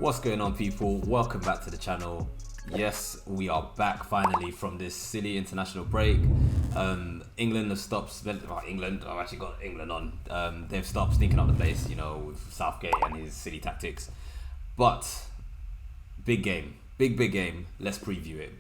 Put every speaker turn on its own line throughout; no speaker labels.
What's going on, people? Welcome back to the channel. Yes, we are back finally from this silly international break. England have stopped England. I've actually got England on. They've stopped stinking up the place, with Southgate and his silly tactics. But big game, big game. Let's preview it.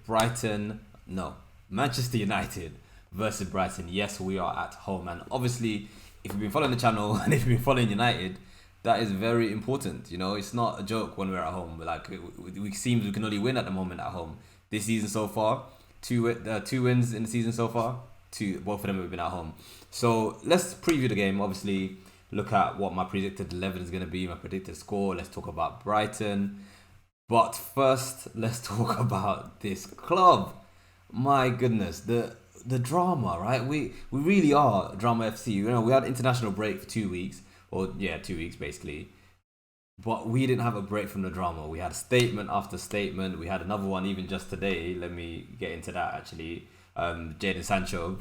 Manchester United versus Brighton. Yes, we are at home, and obviously, if you've been following the channel and if you've been following United, that is very important. It's not a joke when we're at home. Like, we seems we can only win at the moment at home. This season so far, two wins in the season so far. Both of them have been at home. So let's preview the game. Obviously, look at what my predicted 11 is going to be, my predicted score. Let's talk about Brighton. But first, let's talk about this club. My goodness, the drama, right? We really are Drama FC. We had an international break for 2 weeks. 2 weeks basically. But we didn't have a break from the drama. We had statement after statement. We had another one even just today. Let me get into that actually. Jadon Sancho.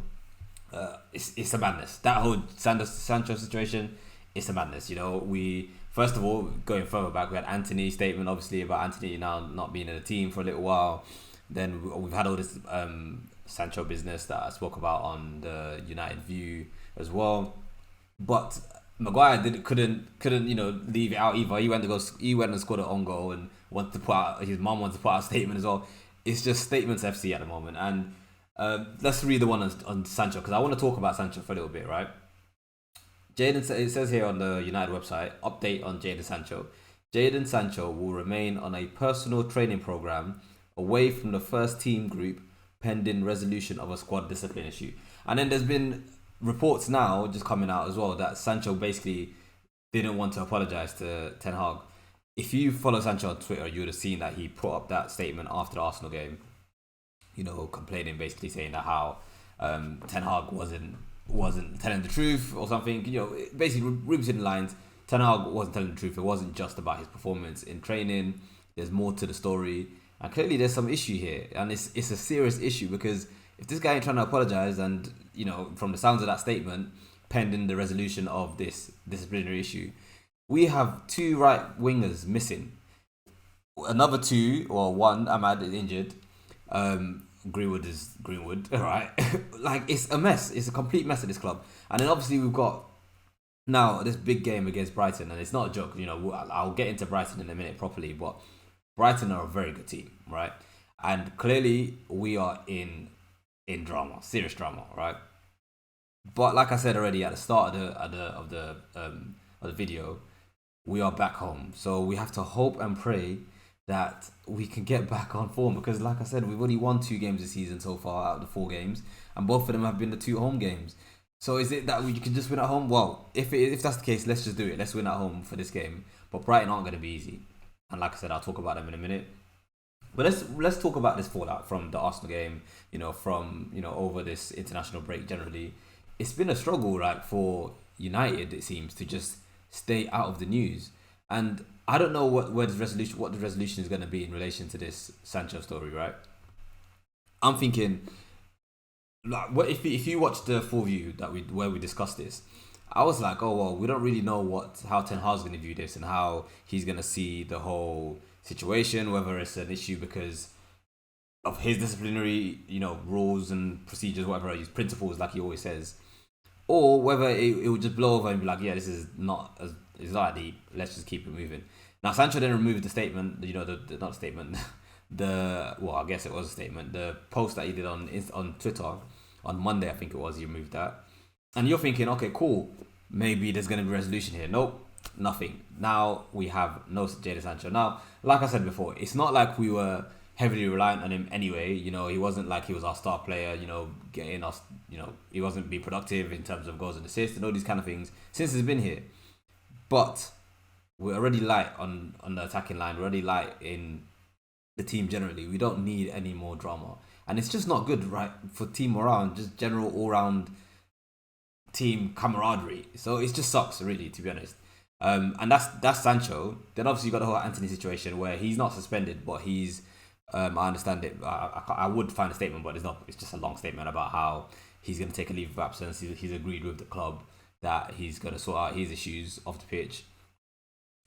It's a madness. That whole Sancho situation, it's a madness. We first of all, going further back, we had Anthony's statement obviously about Anthony now not being in the team for a little while. Then we've had all this Sancho business that I spoke about on the United View as well. But Maguire couldn't leave it out either. He went and scored an own goal and his mum wanted to put out a statement as well. It's just statements FC at the moment. And let's read the one on Sancho, because I want to talk about Sancho for a little bit, right? It says here on the United website, update on Jadon Sancho. Jadon Sancho will remain on a personal training program away from the first team group pending resolution of a squad discipline issue. And then there's been reports now just coming out as well that Sancho basically didn't want to apologize to Ten Hag. If you follow Sancho on Twitter, you would have seen that he put up that statement after the Arsenal game, complaining, basically saying that how Ten Hag wasn't telling the truth or something. Basically repeating the lines. Ten Hag wasn't telling the truth. It wasn't just about his performance in training. There's more to the story, and clearly there's some issue here, and it's a serious issue, because if this guy ain't trying to apologize, and from the sounds of that statement, pending the resolution of this disciplinary issue, we have two right wingers missing. Another two, or one, Ahmad is injured. Greenwood is Greenwood, right? Like, it's a mess. It's a complete mess at this club. And then obviously we've got now this big game against Brighton, and it's not a joke. I'll get into Brighton in a minute properly, but Brighton are a very good team, right? And clearly we are in drama, serious drama, right? But like I said already at the start of the video, we are back home, so we have to hope and pray that we can get back on form, because like I said, we've only won 2 games this season so far out of the 4 games, and both of them have been the 2 home games. So is it that we can just win at home? Well, if that's the case, let's just do it. Let's win at home for this game. But Brighton aren't going to be easy, and like I said, I'll talk about them in a minute. But let's talk about this fallout from the Arsenal game, from over this international break generally. It's been a struggle, right, for United, it seems, to just stay out of the news. And I don't know what the resolution is going to be in relation to this Sancho story, right? I'm thinking, like, what if you watch the full view where we discussed this, I was like, oh well, we don't really know how Ten Hag's going to view this and how he's going to see the whole situation, whether it's an issue because of his disciplinary, rules and procedures, whatever, his principles, like he always says, or whether it would just blow over and be like, yeah, this is not that deep, let's just keep it moving. Now, Sancho then removed the statement, not statement, I guess it was a statement, the post that he did on Twitter on Monday, I think it was, he removed that. And you're thinking, okay, cool, maybe there's going to be a resolution here. Nope. Nothing. Now we have no Jadon Sancho. Now, like I said before, it's not like we were heavily reliant on him anyway. He wasn't like he was our star player, getting us, he wasn't being productive in terms of goals and assists and all these kind of things since he's been here. But we're already light on the attacking line. We're already light in the team generally. We don't need any more drama. And it's just not good, right, for team morale and just general all-round team camaraderie. So it just sucks, really, to be honest. And that's Sancho. Then obviously you got the whole Anthony situation where he's not suspended, but he's I understand it. I would find a statement, but it's not. It's just a long statement about how he's going to take a leave of absence. He's agreed with the club that he's going to sort out his issues off the pitch.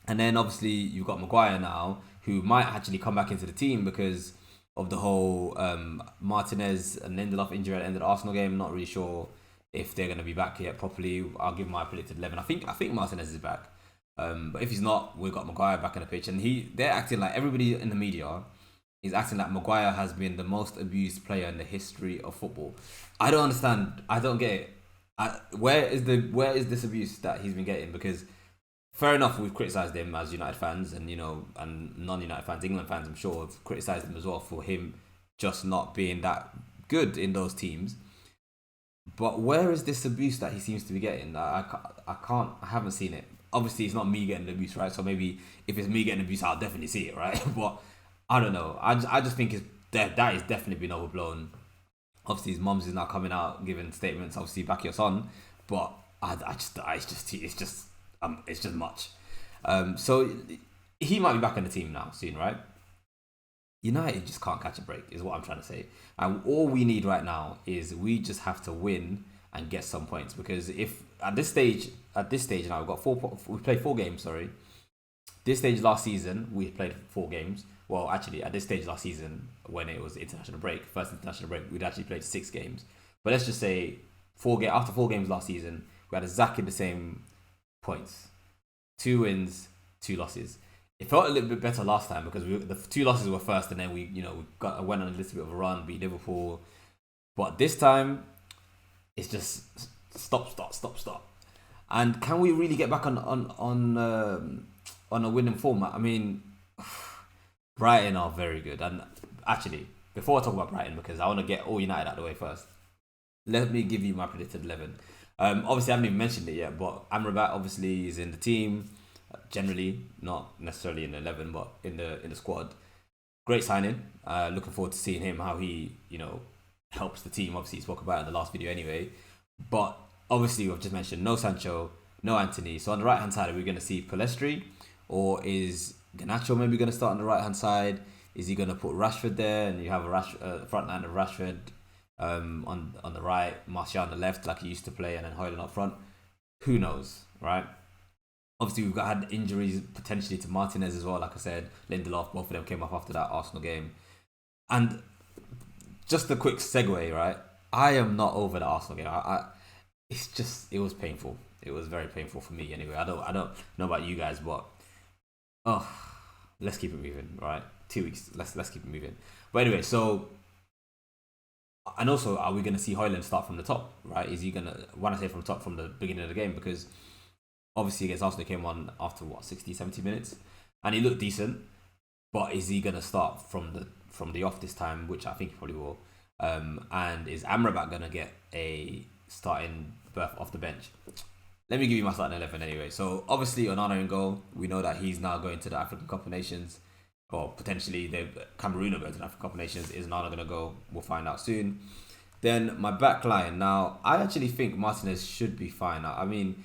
And then obviously you've got Maguire now, who might actually come back into the team because of the whole Martinez and Lindelof injury at the end of the Arsenal game. Not really sure if they're going to be back yet properly. I'll give my predicted 11. I think Martinez is back. But if he's not, we've got Maguire back in the pitch. And they're acting like, everybody in the media is acting like Maguire has been the most abused player in the history of football. I don't understand. I don't get it. Where is this abuse that he's been getting? Because fair enough, we've criticised him as United fans, and and non-United fans, England fans, I'm sure, have criticised him as well for him just not being that good in those teams. But where is this abuse that he seems to be getting? I haven't seen it. Obviously, it's not me getting the abuse, right? So maybe if it's me getting abuse, I'll definitely see it, right? But I don't know. I just think that is definitely been overblown. Obviously, his mum's is now coming out giving statements. Obviously, back your son, but it's just much. So he might be back in the team now soon, right? United just can't catch a break, is what I'm trying to say. And all we need right now is we just have to win and get some points. Because if at this stage now we played 4 games. Sorry, this stage last season we played 4 games. Well, actually, at this stage last season, when it was international break, first international break, we'd actually played 6 games. But let's just say after 4 games last season, we had exactly the same points: 2 wins, 2 losses. It felt a little bit better last time because the 2 losses were first, and then we went on a little bit of a run, beat Liverpool. But this time, it's just stop. And can we really get back on a winning format? I mean, Brighton are very good. And actually, before I talk about Brighton, because I want to get all United out of the way first, let me give you my predicted 11. Obviously, I haven't even mentioned it yet, but Amrabat obviously is in the team. Generally, not necessarily in the 11, but in the squad. Great signing. Looking forward to seeing him, how he helps the team. Obviously, he spoke about it in the last video anyway. But obviously, we've just mentioned no Sancho, no Anthony. So on the right hand side, are we going to see Pellistri, or is Garnacho maybe going to start on the right hand side? Is he going to put Rashford there, and you have a front line of Rashford on the right, Martial on the left, like he used to play, and then Højlund up front? Who knows, right? Obviously, we've had injuries potentially to Martinez as well. Like I said, Lindelof, both of them came off after that Arsenal game. And just a quick segue, right? I am not over the Arsenal game. It was painful. It was very painful for me anyway. I don't know about you guys, but let's keep it moving, right? 2 weeks. Let's keep it moving. But anyway, so, and also, are we going to see Højlund start from the top, right? Is he going to, when I say from the top, from the beginning of the game? Because obviously against Arsenal, he came on after 60, 70 minutes, and he looked decent. But is he gonna start from the off this time, which I think he probably will? And is Amrabat gonna get a starting berth off the bench? Let me give you my starting 11 anyway. So obviously Onana in goal. We know that he's now going to the African Cup of Nations, or potentially Cameroon are going to the African Cup of Nations. Is Onana gonna go? We'll find out soon. Then my back line. Now I actually think Martinez should be fine. I mean,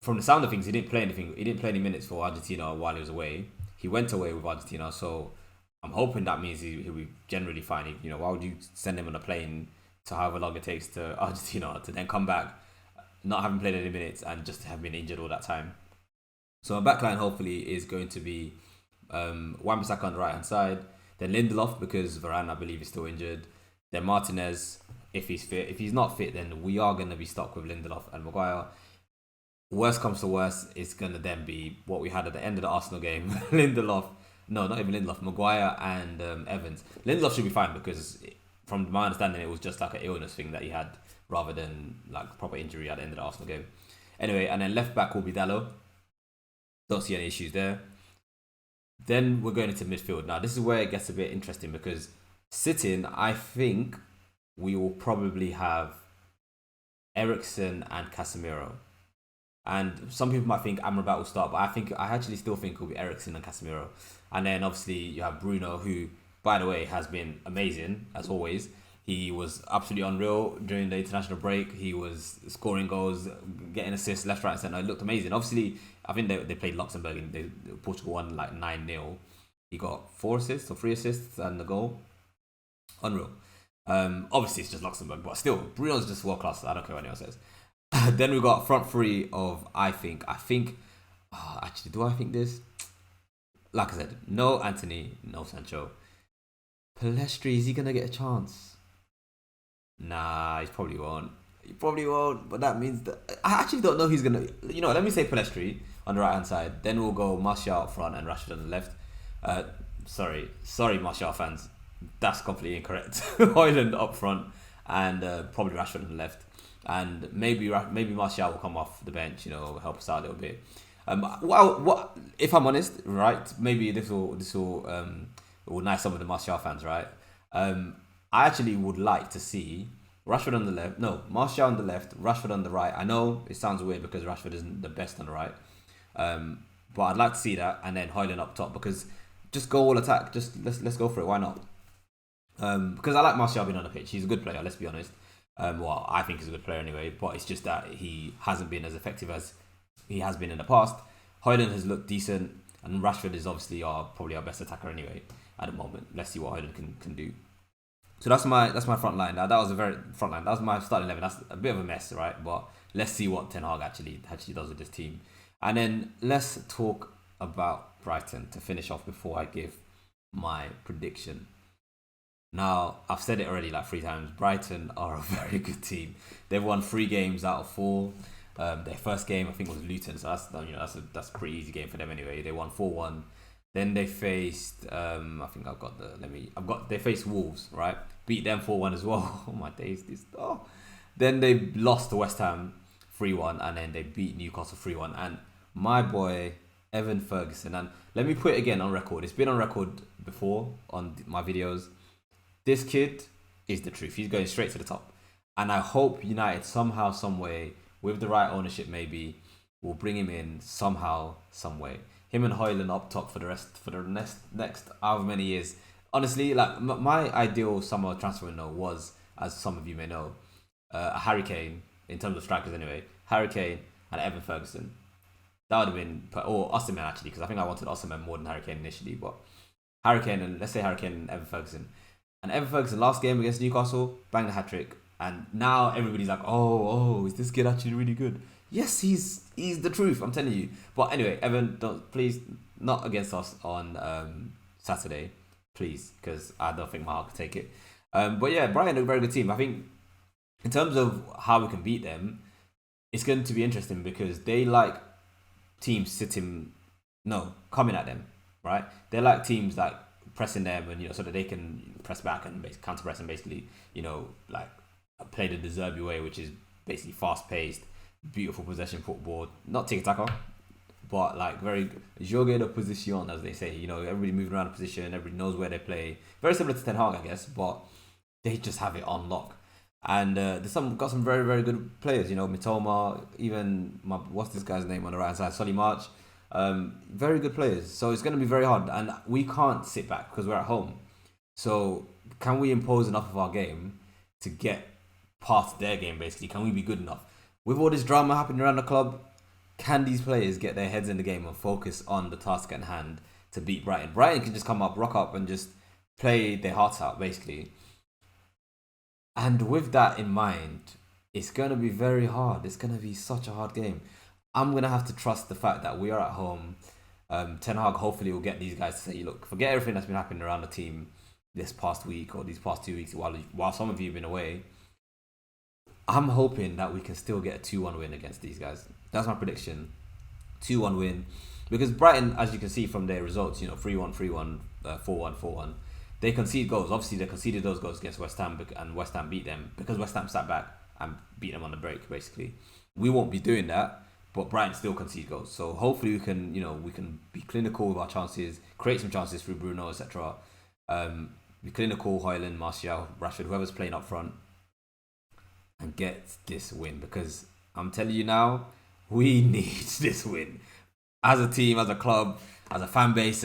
from the sound of things, he didn't play anything. He didn't play any minutes for Argentina while he was away. He went away with Argentina, so I'm hoping that means he'll be generally fine. Why would you send him on a plane to however long it takes to Argentina to then come back, not having played any minutes and just have been injured all that time? So my backline hopefully is going to be Wan-Bissaka on the right hand side, then Lindelof because Varane I believe is still injured, then Martinez if he's fit. If he's not fit, then we are going to be stuck with Lindelof and Maguire. Worst comes to worst, it's going to then be what we had at the end of the Arsenal game. Lindelof, no, not even Lindelof, Maguire and Evans. Lindelof should be fine because from my understanding, it was just like an illness thing that he had rather than like proper injury at the end of the Arsenal game. Anyway, and then left back will be Dalot. Don't see any issues there. Then we're going into midfield. Now, this is where it gets a bit interesting because sitting, I think we will probably have Eriksen and Casemiro. And some people might think Amrabat will start, but I actually still think it will be Eriksen and Casemiro. And then obviously you have Bruno, who, by the way, has been amazing as always. He was absolutely unreal during the international break. He was scoring goals, getting assists left, right, centre. It looked amazing. Obviously, I think they played Luxembourg and Portugal won like 9-0. He got 4 assists or 3 assists and the goal. Unreal. Obviously, it's just Luxembourg, but still, Bruno's just world class. I don't care what anyone says. Then we got front three of I think Actually, do I think this? Like I said, no Anthony, no Sancho. Palestri, is he gonna get a chance? Nah, he probably won't. He probably won't. But that means that I actually don't know who's gonna. Let me say Palestri on the right hand side. Then we'll go Martial up front and Rashford on the left. Uh, sorry, Martial fans. That's completely incorrect. Højlund up front and probably Rashford on the left. And maybe Martial will come off the bench. Help us out a little bit. What if I'm honest, right? Maybe this will nice some of the Martial fans, right? I actually would like to see Rashford on the left. No, Martial on the left, Rashford on the right. I know it sounds weird because Rashford isn't the best on the right, but I'd like to see that, and then Højlund up top because just go all attack. Just let's go for it. Why not? Because I like Martial being on the pitch. He's a good player. Let's be honest. Well, I think he's a good player anyway, but it's just that he hasn't been as effective as he has been in the past. Højlund has looked decent, and Rashford is obviously probably our best attacker anyway at the moment. Let's see what Højlund can do. So that's my front line. Now that was a very front line. That was my starting 11. That's a bit of a mess, right? But let's see what Ten Hag actually does with this team, and then let's talk about Brighton to finish off before I give my prediction. Now, I've said it already like 3 times. Brighton are a very good team. They've won 3 games out of 4. Their first game, I think, was Luton, so that's a pretty easy game for them anyway. They won 4-1. Then they faced, I think they faced Wolves, right? Beat them 4-1 as well. Oh my days, Then they lost to West Ham 3-1, and then they beat Newcastle 3-1. And my boy Evan Ferguson, and let me put it again on record. It's been on record before on my videos. This kid is the truth. He's going straight to the top. And I hope United somehow, some way, with the right ownership maybe, will bring him in somehow, some way. Him and Højlund up top for the next however many years. Honestly, like my ideal summer transfer window was, as some of you may know, Harry Kane, in terms of strikers anyway, Harry Kane and Evan Ferguson. That would have been, or Osimhen actually, because I think I wanted Osimhen more than Harry Kane initially, but Harry Kane and Evan Ferguson. And Evan Ferguson, last game against Newcastle, banged a hat-trick. And now everybody's like, oh, is this kid actually really good? Yes, he's the truth, I'm telling you. But anyway, Evan, please, not against us on Saturday, please, because I don't think my heart can take it. But yeah, Brighton are a very good team. I think in terms of how we can beat them, it's going to be interesting because they like teams coming at them, right? They like teams like pressing them and so that they can press back and counter press and basically like play the De Zerbi way, which is basically fast paced, beautiful possession football, not tiki taka, but like very jogue de position, as they say. Everybody moving around the position, everybody knows where they play. Very similar to Ten Hag, I guess, but they just have it on lock. And there's got some very, very good players. Mitoma, even what's this guy's name on the right side, Solly March. Very good players. So it's going to be very hard, and we can't sit back because we're at home. So can we impose enough of our game to get past their game? Basically, can we be good enough with all this drama happening around the club? Can these players get their heads in the game and focus on the task at hand to beat Brighton? Brighton can just rock up and just play their hearts out, basically. And with that in mind, it's going to be very hard. It's going to be such a hard game. I'm going to have to trust the fact that we are at home. Ten Hag hopefully will get these guys to say, look, forget everything that's been happening around the team this past week or these past 2 weeks while some of you have been away. I'm hoping that we can still get a 2-1 win against these guys. That's my prediction. 2-1 win. Because Brighton, as you can see from their results, 3-1, 3-1, 4-1, 4-1. They concede goals. Obviously, they conceded those goals against West Ham and West Ham beat them because West Ham sat back and beat them on the break, basically. We won't be doing that, but Brighton still concede goals. So hopefully we can be clinical with our chances, create some chances through Bruno, etc. Be clinical, Højlund, Martial, Rashford, whoever's playing up front, and get this win, because I'm telling you now, we need this win. As a team, as a club, as a fan base,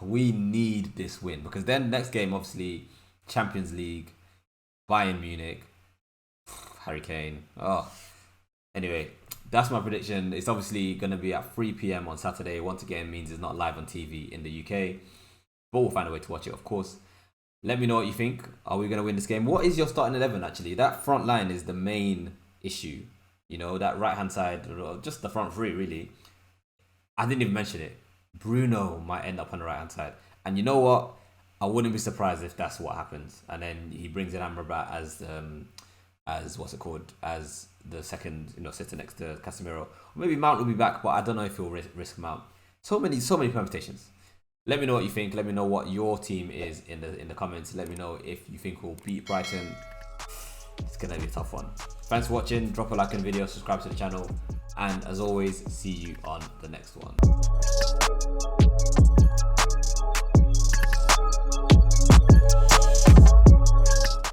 we need this win, because then next game, obviously, Champions League, Bayern Munich, Harry Kane. Anyway, that's my prediction. It's obviously going to be at 3 p.m. on Saturday. Once again, means it's not live on TV in the UK, but we'll find a way to watch it, of course. Let me know what you think. Are we going to win this game? What is your starting 11, actually? That front line is the main issue. That right-hand side, or just the front three, really. I didn't even mention it. Bruno might end up on the right hand side, and you know what? I wouldn't be surprised if that's what happens. And then he brings in Amrabat as what's it called, as the second, sitting next to Casemiro. Maybe Mount will be back, but I don't know if he'll risk Mount. So many permutations. Let me know what you think. Let me know what your team is in the comments. Let me know if you think we'll beat Brighton. It's gonna be a tough one. Thanks for watching. Drop a like on the video, subscribe to the channel, and as always, see you on the next one.